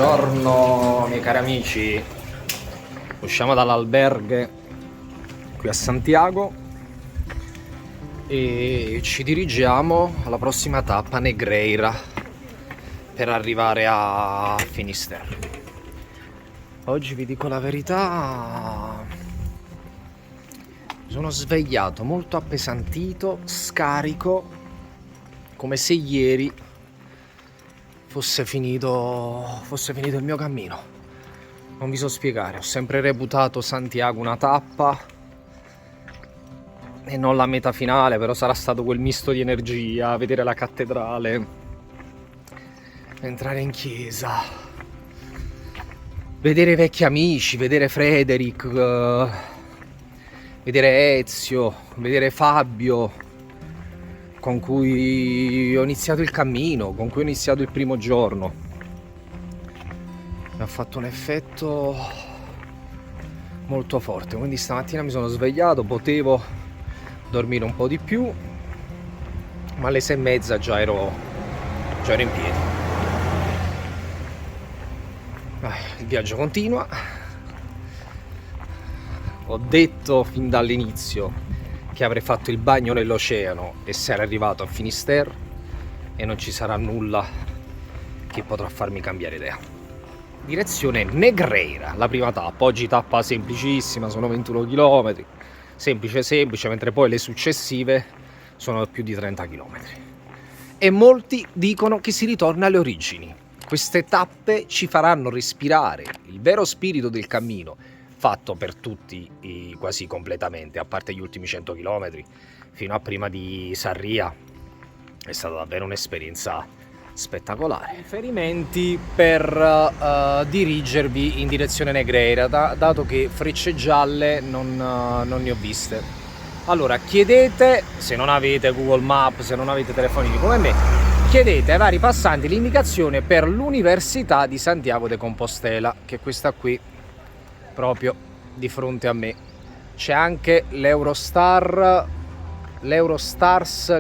Buongiorno miei cari amici, usciamo dall'alberghe qui a Santiago e ci dirigiamo alla prossima tappa, Negreira, per arrivare a Finisterre. Oggi vi dico la verità, mi sono svegliato molto appesantito, scarico, come se ieri fosse finito il mio cammino. Non vi so spiegare, ho sempre reputato Santiago una tappa e non la meta finale, però sarà stato quel misto di energia, vedere la cattedrale, entrare in chiesa, vedere i vecchi amici, vedere Frederick, vedere Ezio, vedere Fabio, con cui ho iniziato il cammino, con cui ho iniziato il primo giorno. Mi ha fatto un effetto molto forte, quindi stamattina mi sono svegliato, potevo dormire un po' di più, ma alle 6:30 già ero in piedi. Il viaggio continua. Ho detto fin dall'inizio che avrei fatto il bagno nell'oceano e sarei arrivato a Finisterre e non ci sarà nulla che potrà farmi cambiare idea. Direzione Negreira, la prima tappa. Oggi tappa semplicissima, sono 21 km, semplice, mentre poi le successive sono più di 30 km. E molti dicono che si ritorna alle origini. Queste tappe ci faranno respirare il vero spirito del cammino, fatto per tutti quasi completamente, a parte gli ultimi 100 km fino a prima di Sarria. È stata davvero un'esperienza spettacolare. Riferimenti per dirigervi in direzione Negreira, dato che frecce gialle non ne ho viste. Allora chiedete, se non avete Google Maps, se non avete telefonini come me, chiedete ai vari passanti l'indicazione per l'Università di Santiago de Compostela, che è questa qui, proprio di fronte a me. C'è anche l'Eurostars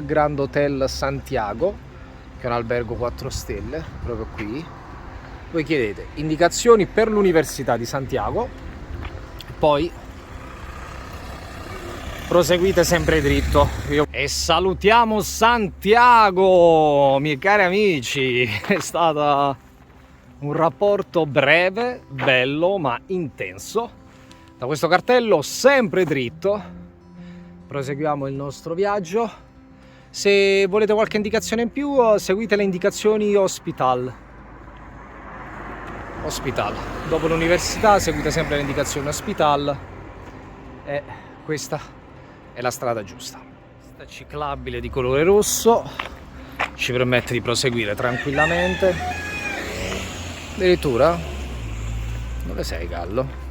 Grand Hotel Santiago, che è un albergo 4 stelle, proprio qui. Voi chiedete indicazioni per l'Università di Santiago e poi proseguite sempre dritto. E salutiamo Santiago, miei cari amici. È stato un rapporto breve, bello ma intenso. Da questo cartello sempre dritto proseguiamo il nostro viaggio. Se volete qualche indicazione in più, seguite le indicazioni Hospital. Dopo l'università seguite sempre le indicazioni Hospital e questa è la strada giusta. Questa ciclabile di colore rosso ci permette di proseguire tranquillamente. Addirittura? Dove sei, gallo?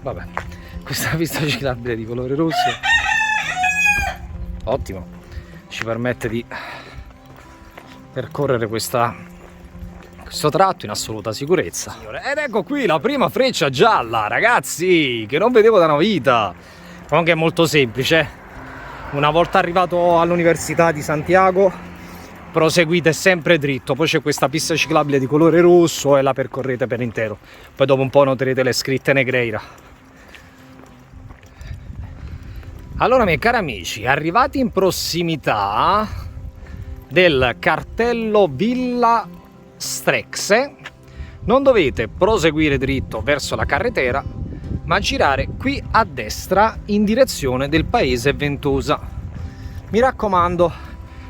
Vabbè, questa pista ciclabile di colore rosso, ottimo, ci permette di percorrere questo tratto in assoluta sicurezza. Ed ecco qui la prima freccia gialla, ragazzi, che non vedevo da una vita. Comunque è molto semplice. Una volta arrivato all'Università di Santiago proseguite sempre dritto, poi c'è questa pista ciclabile di colore rosso e la percorrete per intero. Poi dopo un po' noterete le scritte Negreira. Allora, miei cari amici, arrivati in prossimità del cartello Villa Strexe, non dovete proseguire dritto verso la carretera, ma girare qui a destra in direzione del paese Ventosa. Mi raccomando,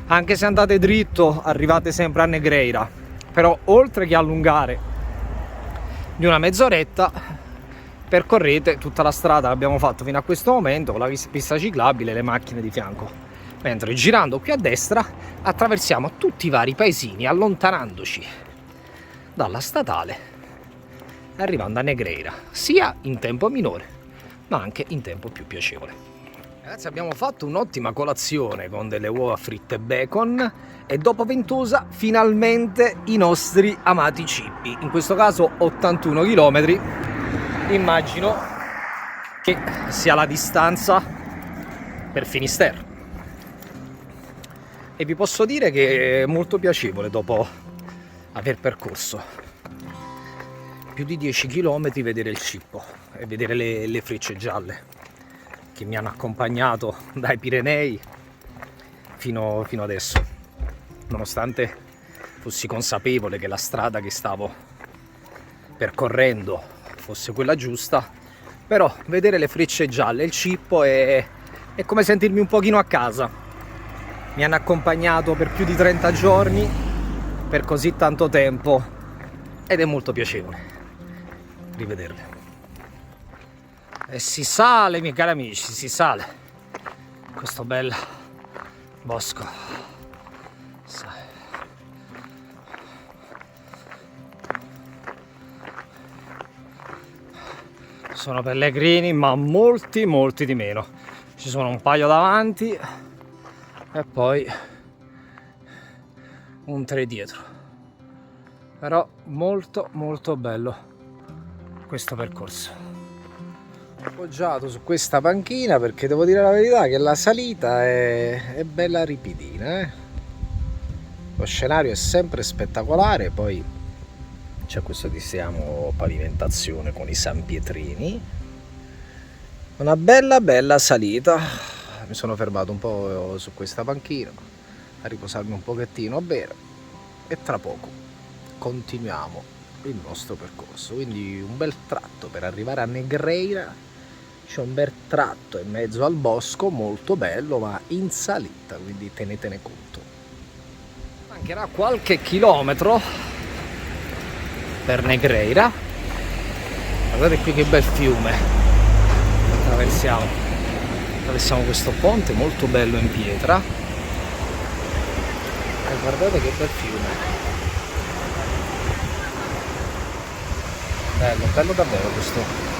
anche se andate dritto arrivate sempre a Negreira, però oltre che allungare di una mezz'oretta percorrete tutta la strada che abbiamo fatto fino a questo momento con la pista ciclabile e le macchine di fianco, mentre girando qui a destra attraversiamo tutti i vari paesini, allontanandoci dalla statale, arrivando a Negreira, sia in tempo minore ma anche in tempo più piacevole. Ragazzi, abbiamo fatto un'ottima colazione con delle uova fritte e bacon e dopo Ventosa finalmente i nostri amati cippi, in questo caso 81 km. Immagino che sia la distanza per Finisterre e vi posso dire che è molto piacevole dopo aver percorso più di 10 km vedere il cippo e vedere le frecce gialle che mi hanno accompagnato dai Pirenei fino adesso, nonostante fossi consapevole che la strada che stavo percorrendo fosse quella giusta, però vedere le frecce gialle e il cippo è come sentirmi un pochino a casa. Mi hanno accompagnato per più di 30 giorni, per così tanto tempo, ed è molto piacevole rivederle. E si sale, miei cari amici, si sale questo bel bosco. Sono pellegrini, ma molti di meno. Ci sono un paio davanti e poi un 3 dietro. Però molto bello questo percorso. Appoggiato su questa panchina perché devo dire la verità che la salita è bella ripidina. Lo scenario è sempre spettacolare, poi c'è questo diciamo pavimentazione con i sanpietrini, una bella salita. Mi sono fermato un po' su questa panchina a riposarmi un pochettino a bere e tra poco continuiamo il nostro percorso. Quindi un bel tratto per arrivare a Negreira. C'è un bel tratto in mezzo al bosco molto bello, ma in salita, quindi tenetene conto. Mancherà qualche chilometro per Negreira. Guardate qui che bel fiume. Attraversiamo questo ponte molto bello in pietra e guardate che bel fiume. Bello davvero questo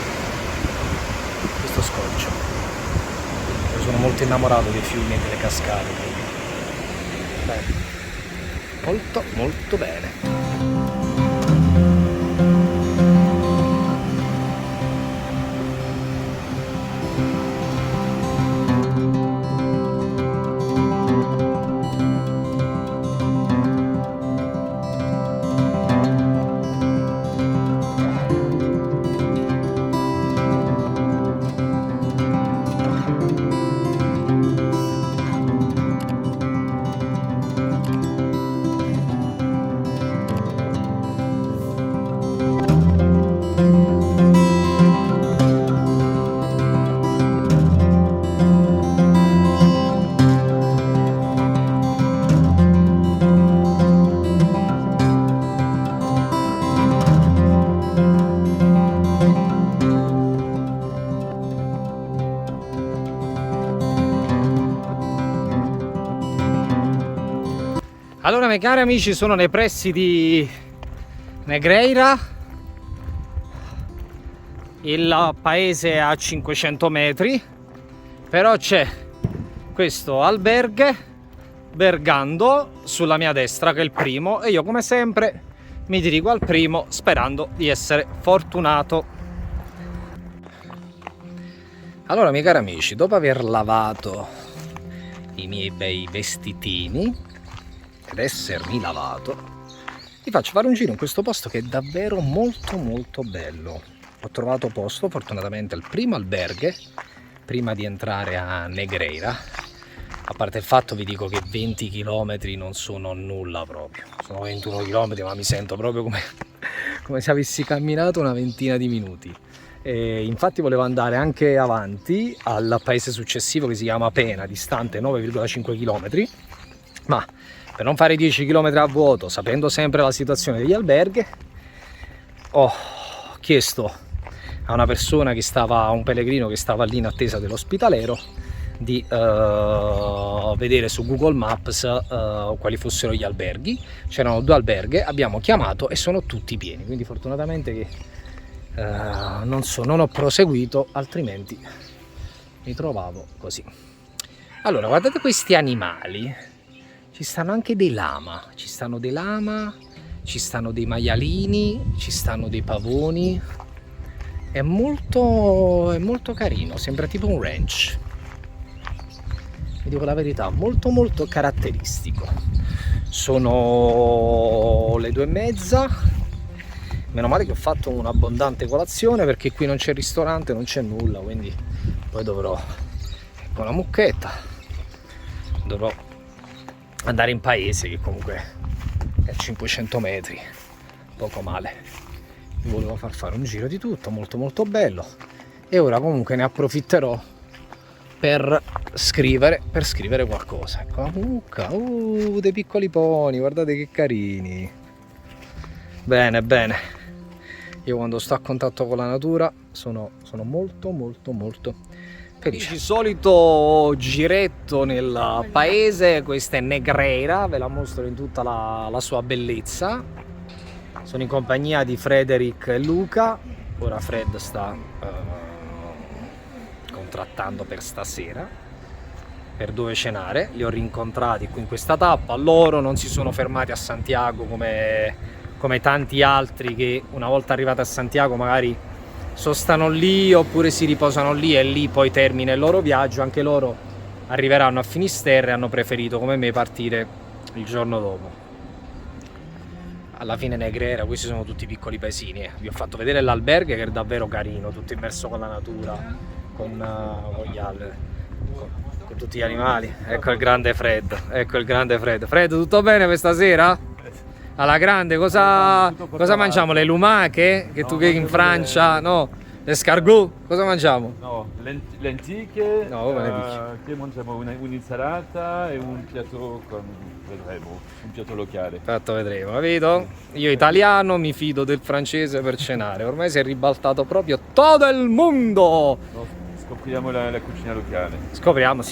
scorcio. Io sono molto innamorato dei fiumi e delle cascate, quindi molto bene. Allora, miei cari amici, sono nei pressi di Negreira, il paese è a 500 metri, però c'è questo alberghe Bergando sulla mia destra, che è il primo, e io come sempre mi dirigo al primo sperando di essere fortunato. Allora, miei cari amici, dopo aver lavato i miei bei vestitini ed essermi lavato, vi faccio fare un giro in questo posto che è davvero molto bello. Ho trovato posto fortunatamente al primo alberghe prima di entrare a Negreira. A parte il fatto, vi dico che 20 km non sono nulla proprio, sono 21 km, ma mi sento proprio come se avessi camminato una ventina di minuti. E infatti volevo andare anche avanti al paese successivo che si chiama Pena, distante 9,5 km, ma per non fare 10 km a vuoto, sapendo sempre la situazione degli alberghi, ho chiesto a una persona a un pellegrino che stava lì in attesa dell'ospitaliero, di vedere su Google Maps quali fossero gli alberghi. C'erano 2 alberghi, abbiamo chiamato e sono tutti pieni, quindi fortunatamente che non ho proseguito, altrimenti mi trovavo così. Allora, guardate questi animali, ci stanno anche dei lama, ci stanno dei maialini, ci stanno dei pavoni, è molto carino, sembra tipo un ranch, vi dico la verità, molto caratteristico. Sono le 2:30, meno male che ho fatto un'abbondante colazione perché qui non c'è ristorante, non c'è nulla, quindi poi dovrò, con la mucchetta, dovrò andare in paese che comunque è a 500 metri, poco male. Vi volevo far fare un giro di tutto, molto bello, e ora comunque ne approfitterò per scrivere qualcosa. Ecco la mucca, dei piccoli poni, guardate che carini. Bene, io quando sto a contatto con la natura sono molto felice. Il solito giretto nel paese, questa è Negreira, ve la mostro in tutta la sua bellezza. Sono in compagnia di Frederick e Luca. Ora Fred sta contrattando per stasera, per dove cenare. Li ho rincontrati qui in questa tappa, loro non si sono fermati a Santiago come tanti altri che una volta arrivati a Santiago magari sostano lì oppure si riposano lì e lì poi termina il loro viaggio. Anche loro arriveranno a Finisterre e hanno preferito, come me, partire il giorno dopo. Alla fine Negreira, questi sono tutti piccoli paesini. Vi ho fatto vedere l'albergo che è davvero carino, tutto immerso con la natura, con gli alberi, con tutti gli animali. Ecco il grande Fred. Fred, tutto bene questa sera? Alla grande, cosa mangiamo? Le lumache? Che tu che in Francia, no? L'escargot? Cosa mangiamo? No, lenticchie, No, come le dici? che mangiamo un'insalata e un piatto vedremo, un piatto locale. Fatto vedremo, capito? Io italiano mi fido del francese per cenare, ormai si è ribaltato proprio tutto il mondo! No, scopriamo la cucina locale. Scopriamo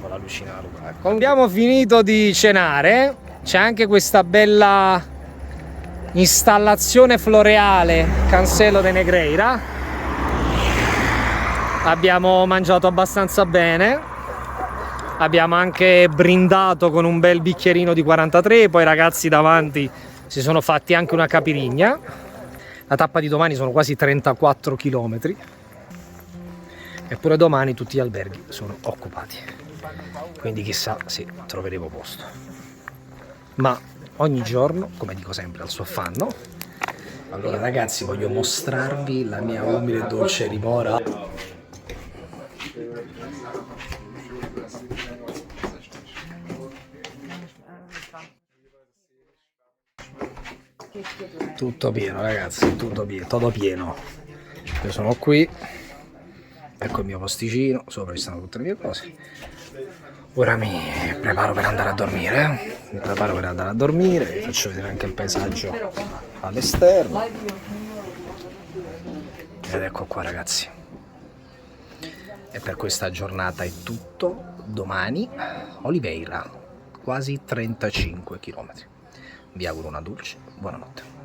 la cucina locale. Abbiamo finito di cenare. C'è anche questa bella installazione floreale, Cancello de Negreira. Abbiamo mangiato abbastanza bene, abbiamo anche brindato con un bel bicchierino di 43, poi i ragazzi davanti si sono fatti anche una capirigna. La tappa di domani sono quasi 34 km, eppure domani tutti gli alberghi sono occupati, quindi chissà se troveremo posto. Ma ogni giorno, come dico sempre al suo affanno. Allora ragazzi, voglio mostrarvi la mia umile e dolce dimora. Tutto pieno ragazzi, tutto pieno. Io sono qui, ecco il mio posticino, sopra ci stanno tutte le mie cose. Ora mi preparo per andare a dormire, vi faccio vedere anche il paesaggio all'esterno. Ed ecco qua ragazzi. E per questa giornata è tutto. Domani Oliveira, quasi 35 km. Vi auguro una dolce buonanotte.